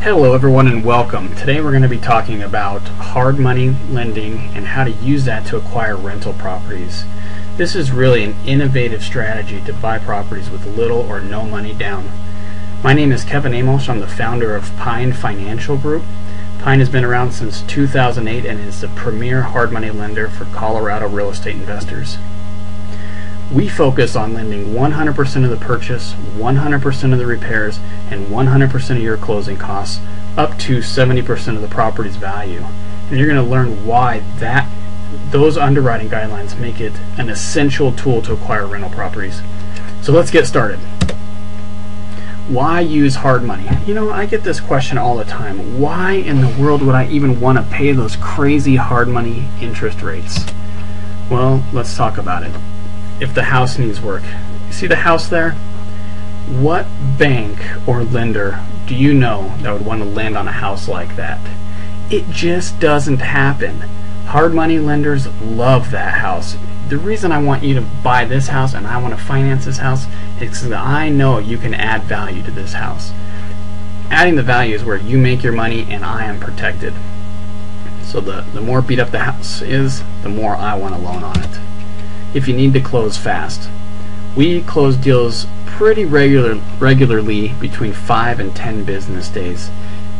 Hello everyone and welcome. Today we're going to be talking about hard money lending and how to use that to acquire rental properties. This is really an innovative strategy to buy properties with little or no money down. My name is Kevin Amos. I'm the founder of Pine Financial Group. Pine has been around since 2008 and is the premier hard money lender for Colorado real estate investors. We focus on lending 100% of the purchase, 100% of the repairs, and 100% of your closing costs, up to 70% of the property's value. And you're going to learn why those underwriting guidelines make it an essential tool to acquire rental properties. So let's get started. Why use hard money? You know, I get this question all the time. Why in the world would I even want to pay those crazy hard money interest rates? Well, let's talk about it. If the house needs work, you see the house there? What bank or lender do you know that would want to lend on a house like that? It just doesn't happen. Hard money lenders love that house. The reason I want you to buy this house and I want to finance this house is because I know you can add value to this house. Adding the value is where you make your money and I am protected. So the more beat up the house is, the more I want to loan on it. If you need to close fast, we close deals pretty regularly between 5 and 10 business days,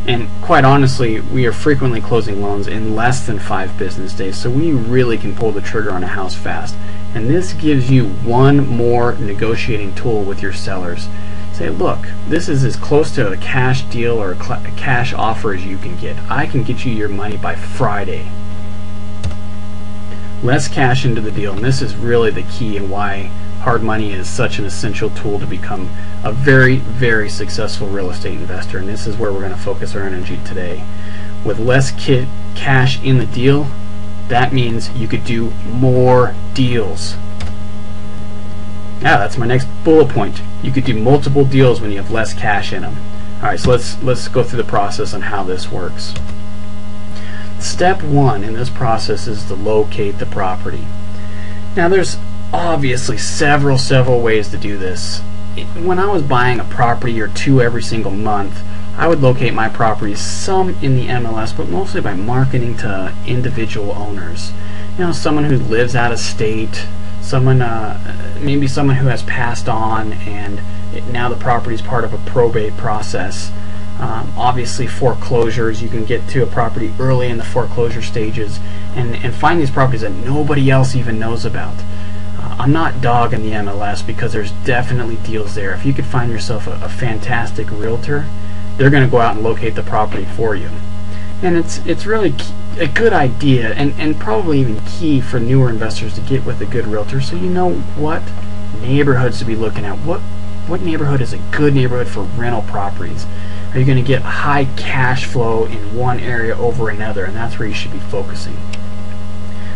and quite honestly we are frequently closing loans in less than 5 business days, so we really can pull the trigger on a house fast. And this gives you one more negotiating tool with your sellers. Say, look, this is as close to a cash deal or a cash offer as you can get. I can get you your money by Friday. Less cash into the deal, and this is really the key and why hard money is such an essential tool to become a very, very successful real estate investor. And this is where we're going to focus our energy today. With less cash in the deal, that means you could do more deals. Yeah, that's my next bullet point. You could do multiple deals when you have less cash in them. Alright, so let's go through the process on how this works. Step 1 in this process is to locate the property. Now there's obviously several ways to do this. When I was buying a property or two every single month, I would locate my properties, some in the MLS, but mostly by marketing to individual owners. You know, someone who lives out of state, someone maybe someone who has passed on and now the property is part of a probate process. Obviously foreclosures, you can get to a property early in the foreclosure stages and find these properties that nobody else even knows about. I'm not dogging the MLS because there's definitely deals there. If you could find yourself a fantastic realtor, they're going to go out and locate the property for you. And it's really a good idea and probably even key for newer investors to get with a good realtor so you know what neighborhoods to be looking at. What neighborhood is a good neighborhood for rental properties? Are you going to get high cash flow in one area over another? And that's where you should be focusing.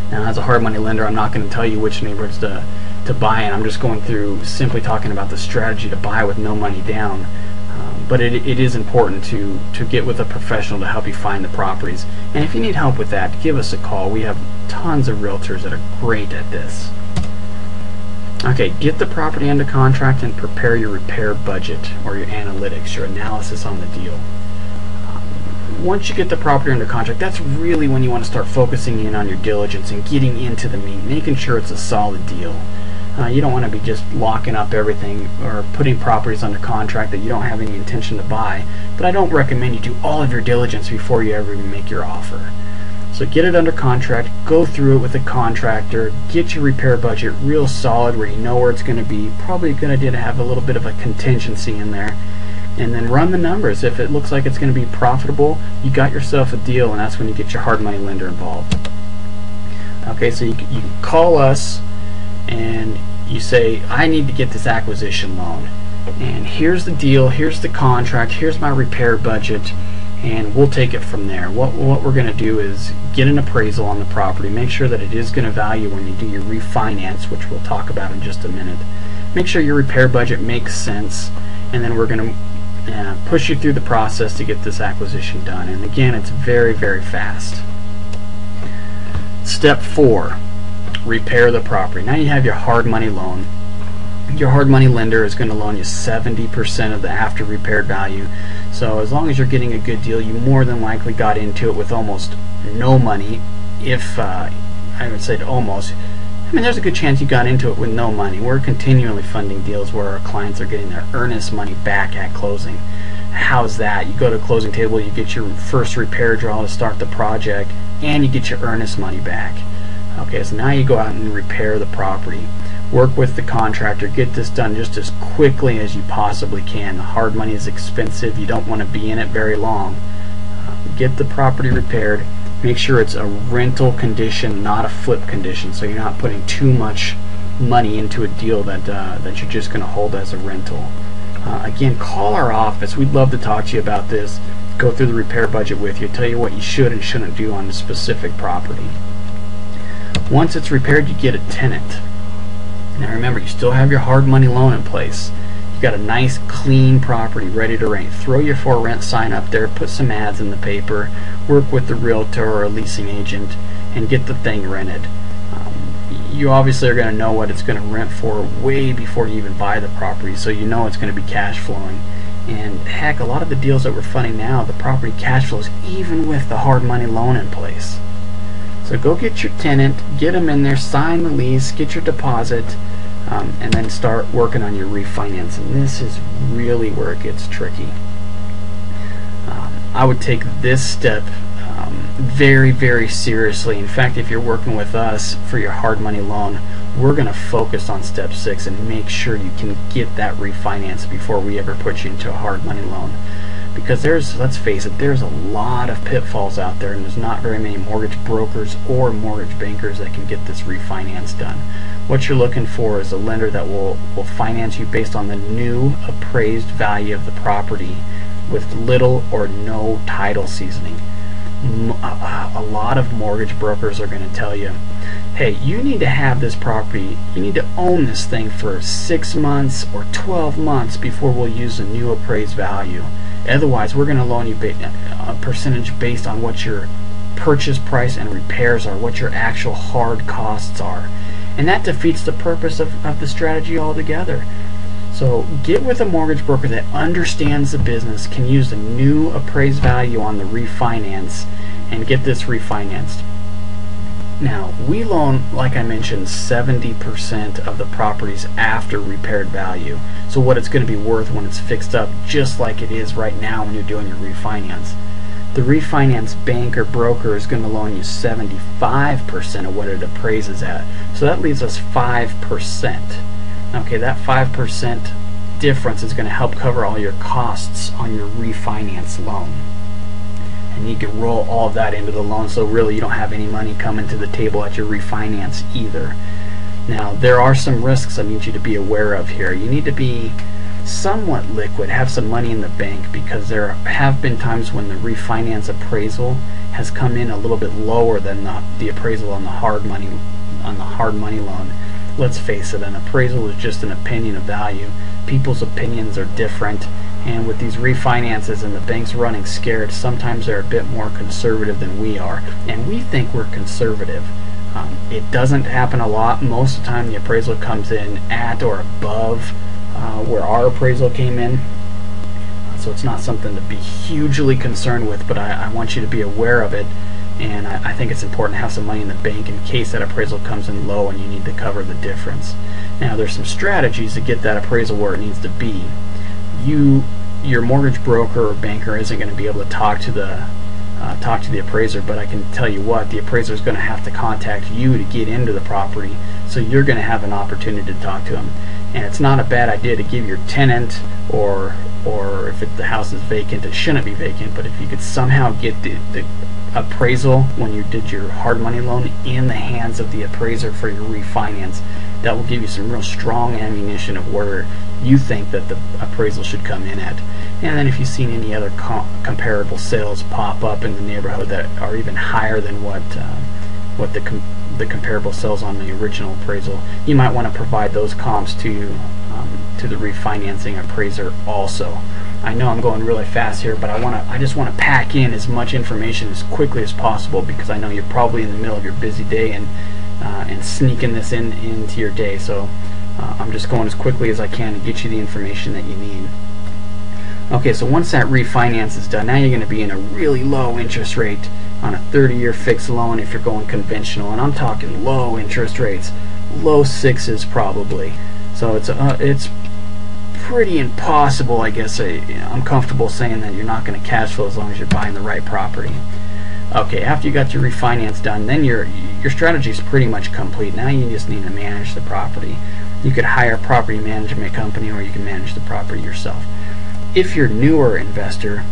Now, as a hard money lender, I'm not going to tell you which neighborhoods to buy in. I'm just going through simply talking about the strategy to buy with no money down. But it is important to get with a professional to help you find the properties. And if you need help with that, give us a call. We have tons of realtors that are great at this. Okay, get the property under contract and prepare your repair budget or your analytics, your analysis on the deal. Once you get the property under contract, that's really when you want to start focusing in on your diligence and getting into the meat, making sure it's a solid deal. You don't want to be just locking up everything or putting properties under contract that you don't have any intention to buy, but I don't recommend you do all of your diligence before you ever even make your offer. So get it under contract, go through it with a contractor, get your repair budget real solid where you know where it's going to be. Probably a good idea to have a little bit of a contingency in there. And then run the numbers. If it looks like it's going to be profitable, you got yourself a deal, and that's when you get your hard money lender involved. Okay, so you call us and you say, I need to get this acquisition loan. And here's the deal, here's the contract, here's my repair budget. And we'll take it from there. What we're going to do is get an appraisal on the property, make sure that it is going to value when you do your refinance, which we'll talk about in just a minute. Make sure your repair budget makes sense, and then we're going to push you through the process to get this acquisition done. And again, it's very, very fast. Step 4, repair the property. Now you have your hard money loan. Your hard money lender is going to loan you 70% of the after repaired value. So as long as you're getting a good deal, you more than likely got into it with almost no money. If I would say almost, I mean, there's a good chance you got into it with no money. We're continually funding deals where our clients are getting their earnest money back at closing. How's that? You go to the closing table, you get your first repair draw to start the project, and you get your earnest money back. Okay, so now you go out and repair the property. Work with the contractor, get this done just as quickly as you possibly can. The hard money is expensive, you don't want to be in it very long. Get the property repaired, make sure it's a rental condition, not a flip condition, so you're not putting too much money into a deal that you're just going to hold as a rental. Again, call our office, we'd love to talk to you about this, go through the repair budget with you, tell you what you should and shouldn't do on the specific property. Once it's repaired, you get a tenant. Now remember, you still have your hard money loan in place. You got a nice clean property ready to rent. Throw your for rent sign up there, put some ads in the paper, work with the realtor or a leasing agent, and get the thing rented. You obviously are going to know what it's going to rent for way before you even buy the property, so you know it's going to be cash flowing. And heck, a lot of the deals that we're funding now, the property cash flows even with the hard money loan in place. So go get your tenant, get them in there, sign the lease, get your deposit, and then start working on your refinance. And this is really where it gets tricky. I would take this step very, very seriously. In fact, if you're working with us for your hard money loan, we're going to focus on step 6 and make sure you can get that refinance before we ever put you into a hard money loan. Because let's face it, there's a lot of pitfalls out there, and there's not very many mortgage brokers or mortgage bankers that can get this refinance done. What you're looking for is a lender that will finance you based on the new appraised value of the property with little or no title seasoning. A lot of mortgage brokers are going to tell you, hey, you need to have this property, you need to own this thing for 6 months or 12 months before we'll use the new appraised value. Otherwise, we're going to loan you a percentage based on what your purchase price and repairs are, what your actual hard costs are. And that defeats the purpose of the strategy altogether. So get with a mortgage broker that understands the business, can use the new appraised value on the refinance, and get this refinanced. Now, we loan, like I mentioned, 70% of the properties after repaired value. So what it's going to be worth when it's fixed up, just like it is right now when you're doing your refinance. The refinance bank or broker is going to loan you 75% of what it appraises at. So that leaves us 5%. Okay, that 5% difference is going to help cover all your costs on your refinance loan. And you can roll all of that into the loan, so really you don't have any money coming to the table at your refinance either. Now, there are some risks I need you to be aware of here. You need to be somewhat liquid, have some money in the bank, because there have been times when the refinance appraisal has come in a little bit lower than the appraisal on the hard money loan. Let's face it, an appraisal is just an opinion of value. People's opinions are different, and with these refinances and the banks running scared, sometimes they're a bit more conservative than we are, and we think we're conservative. It doesn't happen a lot. Most of the time the appraisal comes in at or above where our appraisal came in, so it's not something to be hugely concerned with, but I want you to be aware of it. And I think it's important to have some money in the bank in case that appraisal comes in low and you need to cover the difference. Now, there's some strategies to get that appraisal where it needs to be. Your mortgage broker or banker isn't going to be able to talk to the appraiser, but I can tell you what, the appraiser is going to have to contact you to get into the property, so you're going to have an opportunity to talk to him. And it's not a bad idea to give your tenant, or if the house is vacant, it shouldn't be vacant, but if you could somehow get the appraisal when you did your hard money loan in the hands of the appraiser for your refinance, that will give you some real strong ammunition of where you think that the appraisal should come in at. And then if you've seen any other comparable sales pop up in the neighborhood that are even higher than what the comparable sales on the original appraisal, you might want to provide those comps to the refinancing appraiser also. I know I'm going really fast here, but I just want to pack in as much information as quickly as possible, because I know you're probably in the middle of your busy day and sneaking this into your day. So I'm just going as quickly as I can to get you the information that you need. Okay, so once that refinance is done, now you're going to be in a really low interest rate on a 30-year fixed loan if you're going conventional, and I'm talking low interest rates, low sixes probably. So it's pretty impossible, I guess. I'm comfortable saying that you're not going to cash flow as long as you're buying the right property. Okay, after you got your refinance done, then your strategy is pretty much complete. Now you just need to manage the property. You could hire a property management company, or you can manage the property yourself. If you're a newer investor,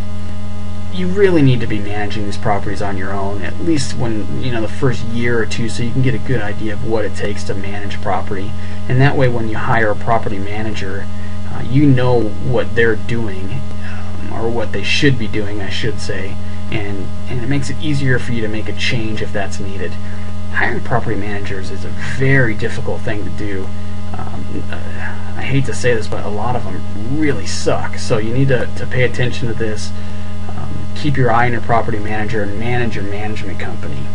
you really need to be managing these properties on your own, at least when the first year or two, so you can get a good idea of what it takes to manage property. And that way, when you hire a property manager, you know what they're doing, or what they should be doing, I should say, and it makes it easier for you to make a change if that's needed. Hiring property managers is a very difficult thing to do. I hate to say this, but a lot of them really suck. So you need to pay attention to this. Keep your eye on your property manager and manage your management company.